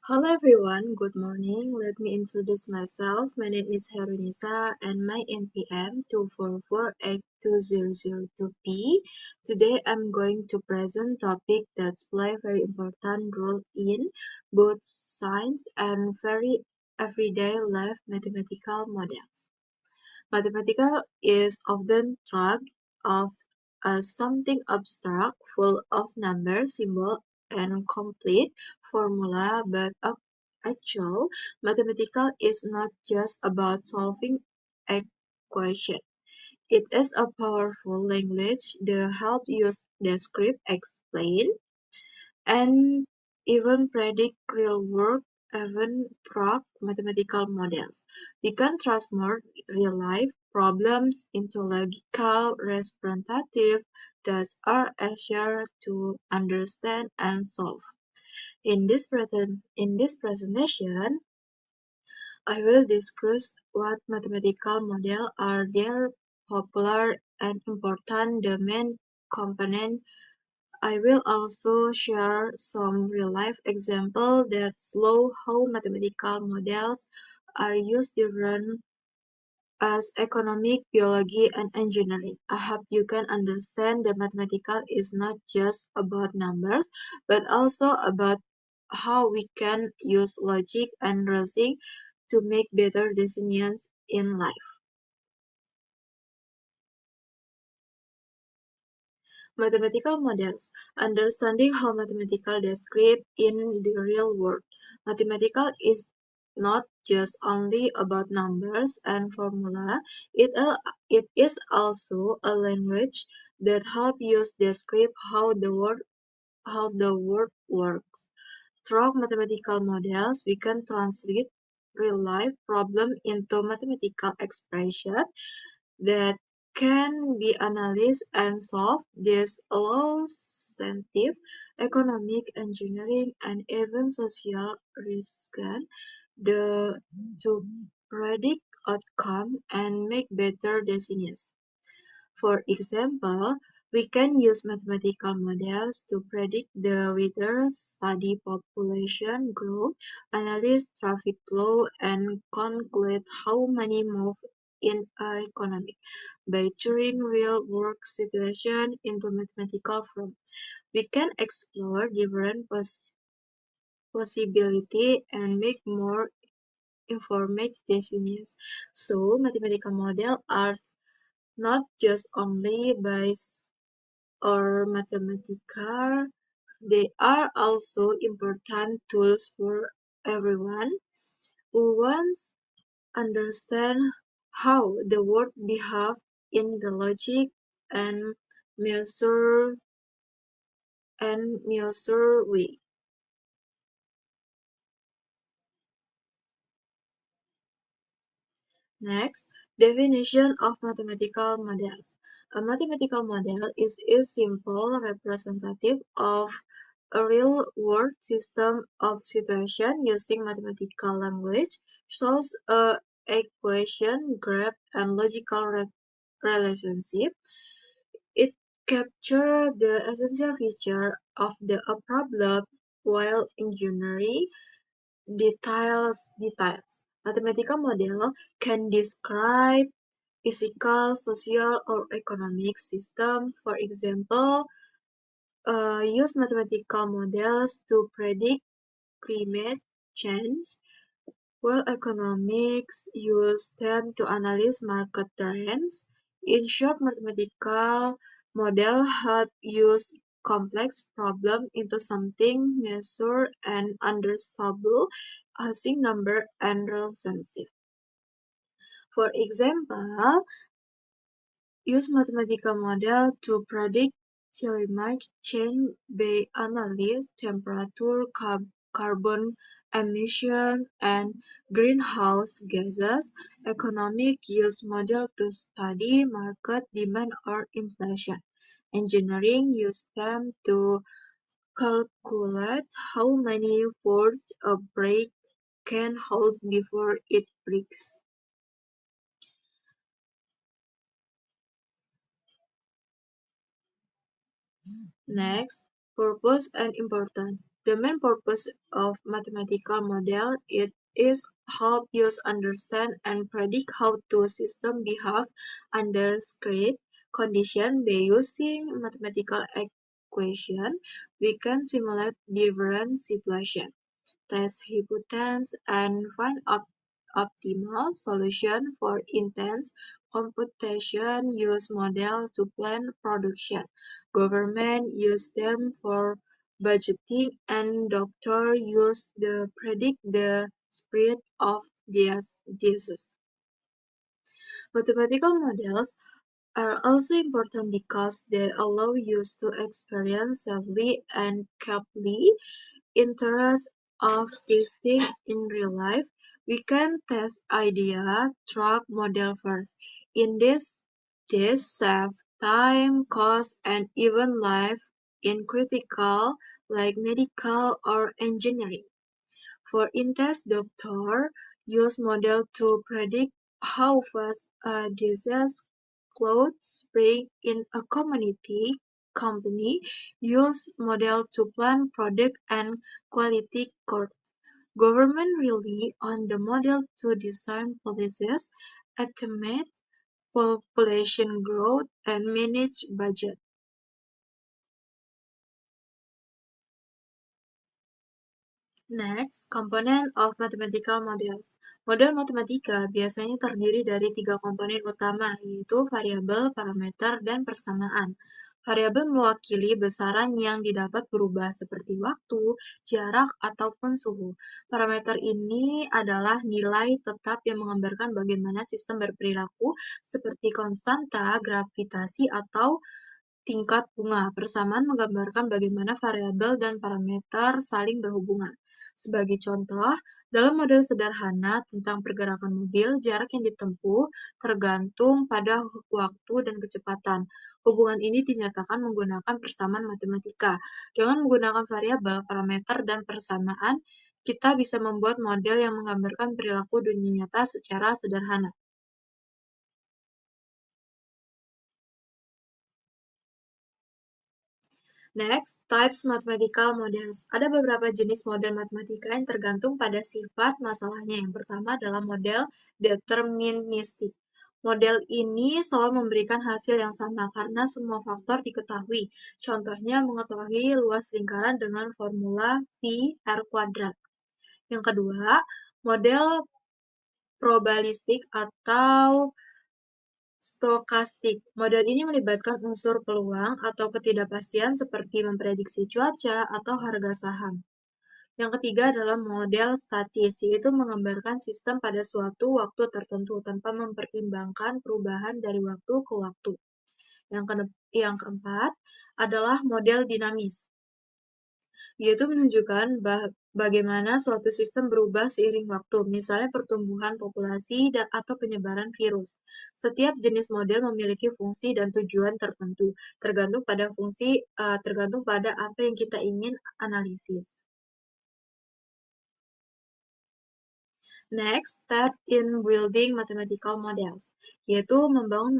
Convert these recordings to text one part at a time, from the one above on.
Hello everyone, good morning. Let me introduce myself. My name is Herunisa and my NPM 244820002P. Today I'm going to present topic that play very important role in both science and very everyday life mathematical models. Mathematical is often thought of as something abstract, full of numbers, symbols, and complete formula, but actual mathematical is not just about solving equation. It is a powerful language that help you describe, explain, and even predict real-world even prog mathematical models. We can transform real-life problems into logical representative that are easier to understand and solve. In this presentation, I will discuss what mathematical models are, their popular and important, the main component. I will also share some real-life examples that show how mathematical models are used different as economic, biology, and engineering. I hope you can understand that mathematical is not just about numbers, but also about how we can use logic and reasoning to make better decisions in life. Mathematical models. Understanding how mathematical describe in the real world. Mathematical is not just only about numbers and formula. It is also a language that help us describe how the world works. Through mathematical models, we can translate real-life problem into mathematical expression that can be analyzed and solved. This allows scientific, economic, engineering, and even social risk to predict outcome and make better decisions. For example, we can use mathematical models to predict the weather, study population growth, analyze traffic flow, and calculate how money move in an economy. By turning real-world situation into mathematical form, we can explore different possibilities and make more informed decisions. So, mathematical models are not just only based or mathematical, they are also important tools for everyone who wants to understand how the world behaves in the logic and measure way. Next, definition of mathematical models. A mathematical model is a simple representative of a real-world system of situation using mathematical language, shows a equation, graph, and logical relationship. It captures the essential feature of a problem while engineering details. Mathematical model can describe physical, social, or economic system. For example, use mathematical models to predict climate change, while economics use them to analyze market trends. In short, mathematical model help use complex problem into something measured and understandable using number and relationship. For example, use mathematical model to predict climate change by analyze temperature, carbon emission, and greenhouse gases. Economic use model to study market demand or inflation. Engineering use them to calculate how many volts a brake can hold before it breaks. Next, purpose and importance. The main purpose of mathematical model it is help us understand and predict how two systems behave under strict condition by using mathematical equation. We can simulate different situations, test hypotheses, and find optimal solution. For instance, computation use model to plan production. Government use them for budgeting, and doctor use the predict the spread of diseases. Mathematical models are also important because they allow us to experience safely and carefully interest of testing in real life. We can test idea, track model first. In this save time, cost, and even life in critical like medical or engineering. For instance, doctor use model to predict how fast a disease could spread in a community. Company use model to plan product and quality control. Government rely on the model to design policies, estimate population growth, and manage budget. Next, komponen of mathematical models. Model matematika biasanya terdiri dari tiga komponen utama, yaitu variabel, parameter, dan persamaan. Variabel mewakili besaran yang didapat berubah seperti waktu, jarak, ataupun suhu. Parameter ini adalah nilai tetap yang menggambarkan bagaimana sistem berperilaku seperti konstanta, gravitasi, atau tingkat bunga. Persamaan menggambarkan bagaimana variabel dan parameter saling berhubungan. Sebagai contoh, dalam model sederhana tentang pergerakan mobil, jarak yang ditempuh tergantung pada waktu dan kecepatan. Hubungan ini dinyatakan menggunakan persamaan matematika. Dengan menggunakan variabel, parameter, dan persamaan, kita bisa membuat model yang menggambarkan perilaku dunia nyata secara sederhana. Next, types mathematical models. Ada beberapa jenis model matematika yang tergantung pada sifat masalahnya. Yang pertama adalah model deterministik. Model ini selalu memberikan hasil yang sama karena semua faktor diketahui. Contohnya mengetahui luas lingkaran dengan formula V R kuadrat. Yang kedua, model probabilistik atau stokastik. Model ini melibatkan unsur peluang atau ketidakpastian seperti memprediksi cuaca atau harga saham. Yang ketiga adalah model statis, yaitu menggambarkan sistem pada suatu waktu tertentu tanpa mempertimbangkan perubahan dari waktu ke waktu. Yang keempat adalah model dinamis, yaitu menunjukkan bagaimana suatu sistem berubah seiring waktu, misalnya pertumbuhan populasi atau penyebaran virus. Setiap jenis model memiliki fungsi dan tujuan tertentu, tergantung pada apa yang kita ingin analisis. Next step in building mathematical models, yaitu membangun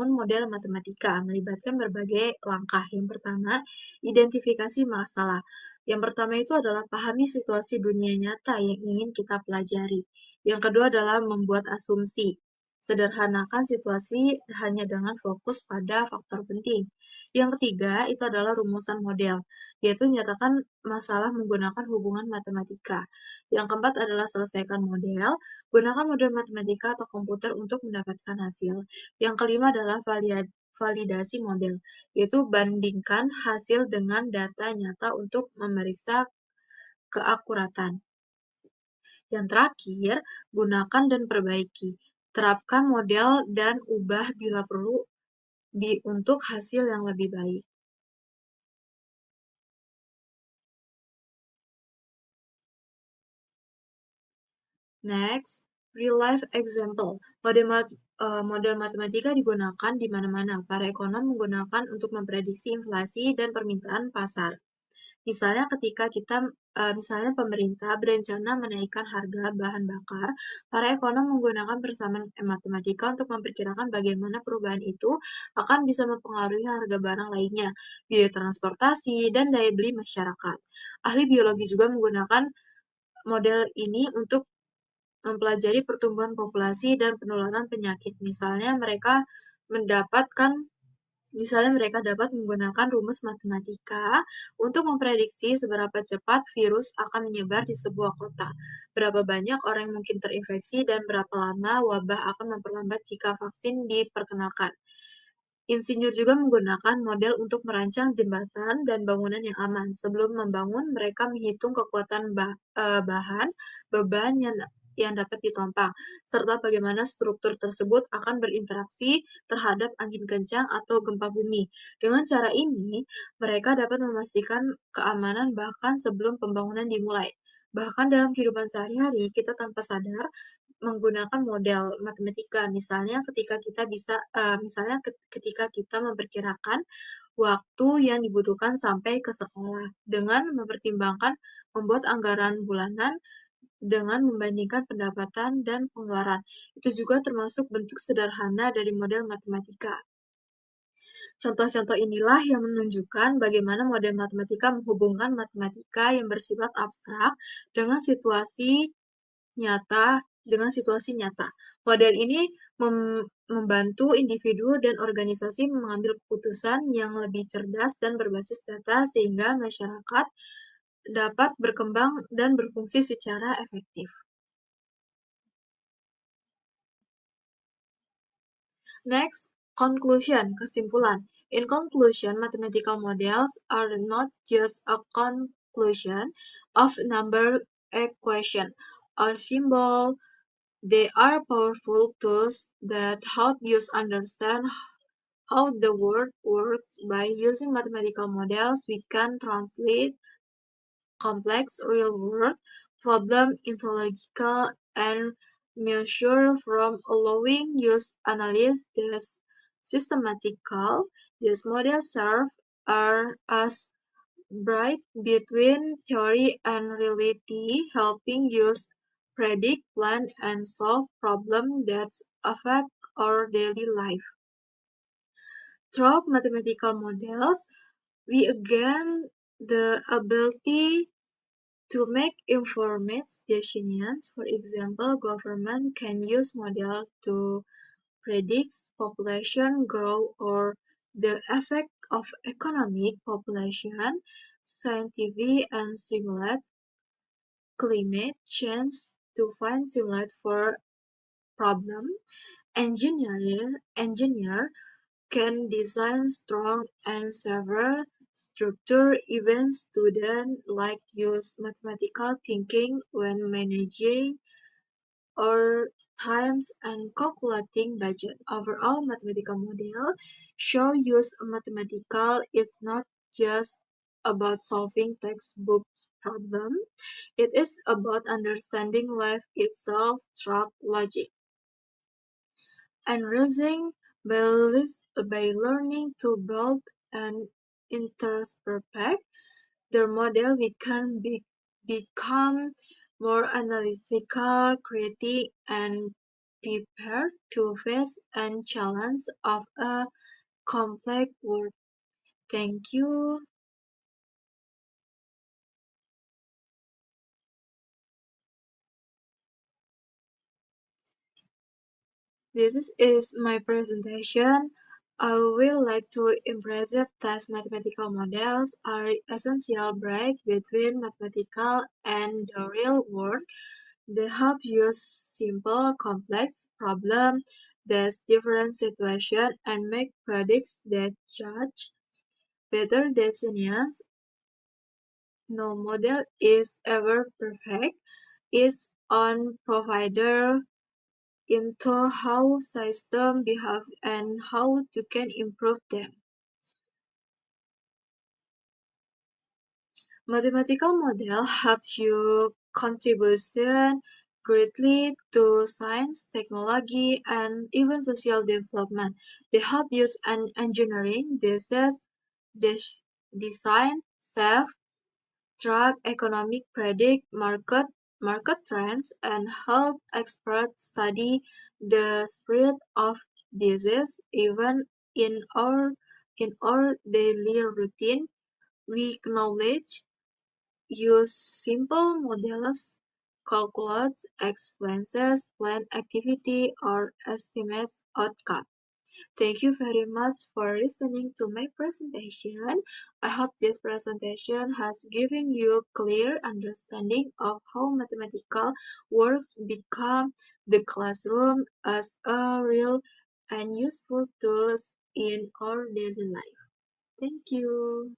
model matematika melibatkan berbagai langkah. Yang pertama, identifikasi masalah. Yang pertama itu adalah pahami situasi dunia nyata yang ingin kita pelajari. Yang kedua adalah membuat asumsi. Sederhanakan situasi hanya dengan fokus pada faktor penting. Yang ketiga itu adalah rumusan model, yaitu nyatakan masalah menggunakan hubungan matematika. Yang keempat adalah selesaikan model, gunakan model matematika atau komputer untuk mendapatkan hasil. Yang kelima adalah validasi model, yaitu bandingkan hasil dengan data nyata untuk memeriksa keakuratan. Yang terakhir, gunakan dan perbaiki. Terapkan model dan ubah bila perlu untuk hasil yang lebih baik. Next, real life example. Model matematika digunakan di mana-mana. Para ekonom menggunakan untuk memprediksi inflasi dan permintaan pasar. Misalnya ketika misalnya pemerintah berencana menaikkan harga bahan bakar, para ekonom menggunakan persamaan matematika untuk memperkirakan bagaimana perubahan itu akan bisa mempengaruhi harga barang lainnya, biaya transportasi, dan daya beli masyarakat. Ahli biologi juga menggunakan model ini untuk mempelajari pertumbuhan populasi dan penularan penyakit. Mendapatkan Misalnya mereka dapat menggunakan rumus matematika untuk memprediksi seberapa cepat virus akan menyebar di sebuah kota, berapa banyak orang yang mungkin terinfeksi, dan berapa lama wabah akan memperlambat jika vaksin diperkenalkan. Insinyur juga menggunakan model untuk merancang jembatan dan bangunan yang aman. Sebelum membangun, mereka menghitung kekuatan bahan, beban yang dapat ditompang, serta bagaimana struktur tersebut akan berinteraksi terhadap angin kencang atau gempa bumi. Dengan cara ini, mereka dapat memastikan keamanan bahkan sebelum pembangunan dimulai. Bahkan dalam kehidupan sehari-hari, kita tanpa sadar menggunakan model matematika. Ketika kita memperkirakan waktu yang dibutuhkan sampai ke sekolah dengan mempertimbangkan membuat anggaran bulanan dengan membandingkan pendapatan dan pengeluaran. Itu juga termasuk bentuk sederhana dari model matematika. Contoh-contoh inilah yang menunjukkan bagaimana model matematika menghubungkan matematika yang bersifat abstrak dengan situasi nyata. Model ini membantu individu dan organisasi mengambil keputusan yang lebih cerdas dan berbasis data sehingga masyarakat dapat berkembang dan berfungsi secara efektif. Next, conclusion, kesimpulan. In conclusion, mathematical models are not just a conclusion of number equation or symbol. They are powerful tools that help us understand how the world works. By using mathematical models, we can translate complex real-world problems into logical and measure from allowing use analysis this systematical. These models serve as bridge between theory and reality, helping us predict, plan, and solve problems that affect our daily life. Through mathematical models, we gain the ability to make informed decisions. For example, government can use models to predict population growth or the effect of economic population, scientific, and simulate climate change to find simulate for problem. Engineer can design strong and severe structure. Even students like use mathematical thinking when managing or times and calculating budget. Overall, mathematical model show use mathematical is not just about solving textbook problem. It is about understanding life itself through logic and reasoning by learning to build an interpret their model. We can become more analytical, creative, and prepared to face and challenge of a complex world. Thank you. This is my presentation. I will like to emphasize that mathematical models are essential bridge between mathematical and the real world. They help use simple, complex problems, test different situations, and make predictions that judge better decisions. No model is ever perfect. Its own provider into how systems behave and how you can improve them. Mathematical model helps you contribution greatly to science, technology, and even social development. They help use an engineering, design, track economic, predict market trends, and help experts study the spread of disease. Even in our daily routine, we acknowledge use simple models, calculate expenses, plan activity, or estimate outcome. Thank you very much for listening to my presentation. I hope this presentation has given you clear understanding of how mathematical works become the classroom as a real and useful tools in our daily life. Thank you.